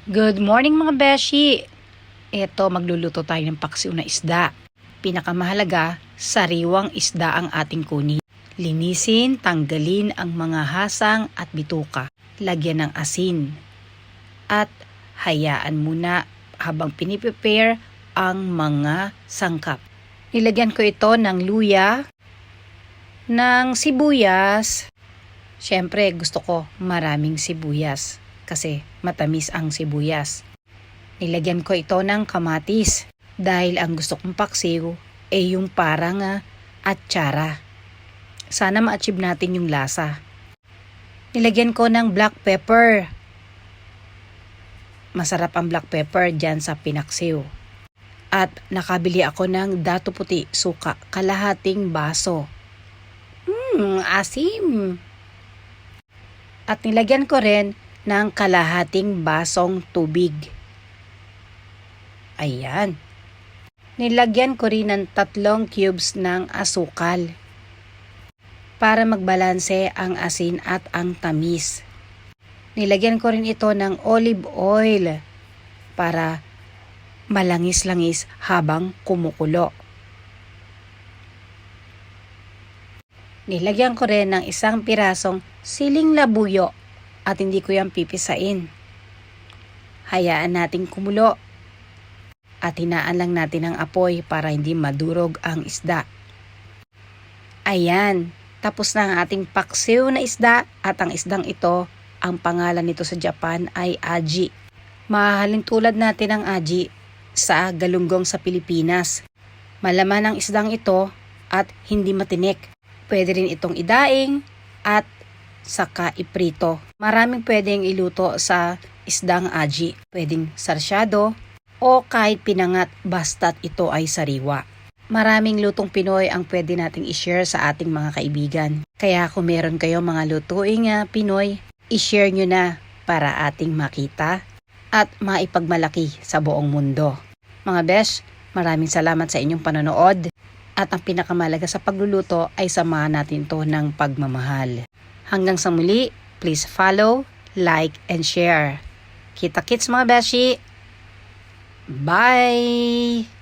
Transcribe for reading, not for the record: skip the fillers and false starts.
Good morning mga beshi! Eto, magluluto tayo ng paksiw na isda. Pinakamahalaga, sariwang isda ang ating kunin. Linisin, tanggalin ang mga hasang at bituka. Lagyan ng asin. At hayaan muna habang piniprepare ang mga sangkap. Nilagyan ko ito ng luya, ng sibuyas. Siyempre gusto ko maraming sibuyas kasi matamis ang sibuyas. Nilagyan ko ito ng kamatis dahil ang gusto kong paksiw ay yung parang atsara. Sana ma-achieve natin yung lasa. Nilagyan ko ng black pepper. Masarap ang black pepper dyan sa pinaksiw. At nakabili ako ng dato puti suka, kalahating baso. Asim! At nilagyan ko rin ng kalahating basong tubig. Ayan. Nilagyan ko rin ng 3 cubes ng asukal para magbalanse ang asin at ang tamis. Nilagyan ko rin ito ng olive oil para malangis-langis habang kumukulo. Nilagyan ko rin ng 1 pirasong siling labuyo at hindi ko yan pipisain. Hayaan nating kumulo at hinaan lang natin ang apoy para hindi madurog ang isda. Ayan, tapos na ang ating paksiw na isda at ang isdang ito, ang pangalan nito sa Japan ay aji. Mahahalin tulad natin ang aji sa galunggong sa Pilipinas. Malaman ang isdang ito at hindi matinik. Pwede rin itong idaing at saka iprito. Maraming pwedeng iluto sa isdang aji. Pwedeng sarsyado o kahit pinangat basta't ito ay sariwa. Maraming lutong Pinoy ang pwede nating i-share sa ating mga kaibigan. Kaya kung meron kayo mga lutuing Pinoy, i-share nyo na para ating makita at maipagmalaki sa buong mundo. Mga besh, maraming salamat sa inyong panonood. At ang pinakamalaga sa pagluluto ay samahan natin to ng pagmamahal. Hanggang sa muli, please follow, like, and share. Kita-kits mga beshi! Bye!